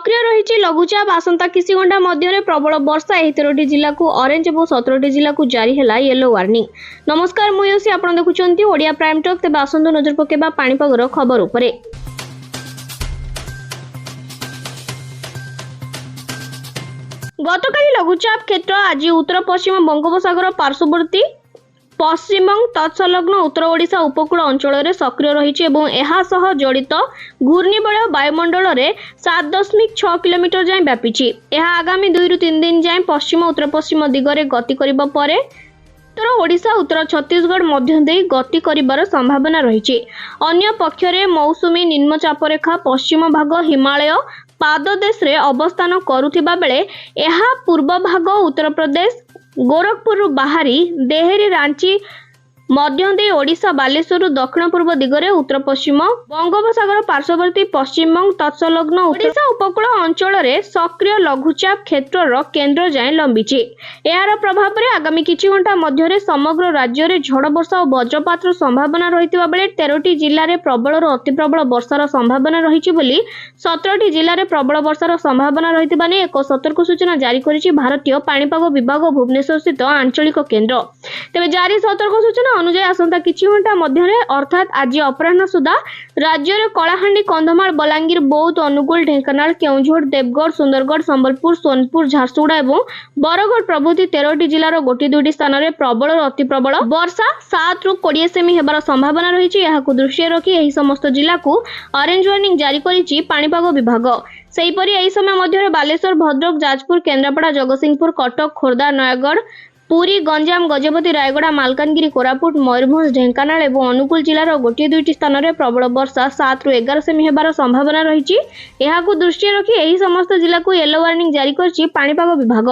सक्रिय रही लघुचाप आसंता किसी घंटा मध्य प्रबल वर्षा 13टी जिला को ऑरेंज और 17टी जिला को जारी है येलो वार्निंग। नमस्कार मुसी आप देखुं ओडिया प्राइम टॉक। तेज आसतु नजर पकेबा पाणीपागर खबर उपरे। गतकाली लघुचाप क्षेत्र आज उत्तर पश्चिम बंगोपसागर पार्श्ववर्ती पश्चिमबंग तत्संलग्न उत्तर ओडिशा उपकूल अंचल में सक्रिय रही जड़ित घूर्णिबलय वायुमंडल में 7.6 किलोमीटर जाए व्यापी। आगामी 2 ରୁ 3 दिन जाए पश्चिम उत्तर पश्चिम दिगरे गति करिबा परे उत्तर ओडिशा उत्तर छत्तीसगढ़ मध्य दे गति करिबार संभावना रही। अन्य पक्षरे मौसुमी निम्नचापरेखा पश्चिम भाग हिमालय पाददेश रे अवस्थान करुथिबा बेले एहा पूर्व भाग उत्तर प्रदेश गोरखपुर बाहरी देहरी रांची मध्य दे ओडिशा बालेश्वर दक्षिण पूर्व दिगरे उत्तर पश्चिम बंगोपसागर पार्श्ववर्ती पश्चिमबंग तत्संलग्न ओडिशा उपकूल अंचल में सक्रिय लघुचाप क्षेत्र केन्द्र जाए लंबी। यार प्रभाव में आगामी किछि घंटा मध्य समग्र राज्य में झड़ वर्षा और वज्रपात संभावना रही बेले 13टी जिले में प्रबल और अति प्रबल वर्षार संभावना रही। 17टी जिले में प्रबल वर्षार संभावना रही एक सतर्क सूचना जारी करिछि भारतीय पाणीपाग विभाग भुवनेश्वर स्थित आंचलिक केन्द्र। तेज जारी सतर्क सूचना अनुसार आसंता किछि घंटा मध्य अर्थात आज अपराह्न सुधा राज्य में कलाहांडी कंधमाल बलांगीर बौद्ध अनुगुल ढेंकानाल केउंझर देवगढ़ सुंदरगढ़ संबलपुर सोनपुर झारसुगुड़ा और बरगढ़ प्रभृति 13टी जिलार 1-2टी स्थान में प्रबल और अति प्रबल वर्षा 7 ରୁ 20 सेमी हेबार संभावना रही। दृष्टि रखी एही समस्त जिला को ऑरेंज वार्निंग जारी करिछि पाणीपाग विभाग। सेहीपरि एही समय मध्य बालेश्वर भद्रक जाजपुर केन्द्रापड़ा जगतसिंहपुर कटक खोर्धा नयगढ़ पुरी गंजाम गजपति रायगड़ा मालकानगिरी कोरापुट मयूरभंज ढेंकानाल और अनुगुल जिलार 1-2टी स्थान में प्रबल वर्षा 7 ରୁ 11 सेमी हेबार संभावना रही। दृष्टि रखी एही समस्त जिला को येलो वार्निंग जारी करिछि पाणीपाग विभाग।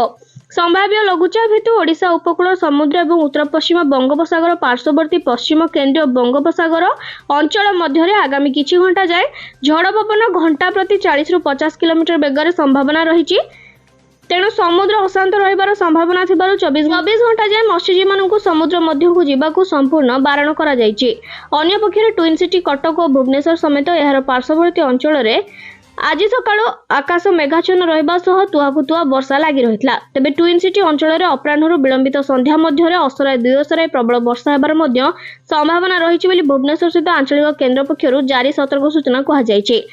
संभाव्य लघुचाप हेतु ओडिशा उपकूल समुद्र और उत्तर पश्चिम बंगोपसागर पार्श्ववर्ती पश्चिम केन्द्रीय बंगोपसागर अंचल मध्य आगामी किछि घंटा जाए झड़ पवन घंटा प्रति 40 ରୁ 50 किलोमीटर बेगर संभावना रही। तेणु समुद्र अशांत रहिबार संभावना थिबारु 24 घंटा जाए मत्स्यजीवी मानकु समुद्र मध्य को जीवाकु संपूर्ण बारण करा जायछि। अन्य पक्षरे ट्विन सिटी कटक और भुवनेश्वर समेत यार पार्श्ववर्ती अंचल में आज सकाळु आकाश मेघाच्छन्न रहिबा सह तुहाकुतुआ वर्षा लागि रहितला। तेबे ट्विन सिटी अंचल में अपराह्न विलंबित संध्या मध्य असराय 2 असराय प्रबल वर्षा हेबार मध्य संभावना रही भुवनेश्वर स्थित आंचलिक केन्द्र पक्षरु जारी सतर्क सूचना कहा जायछि।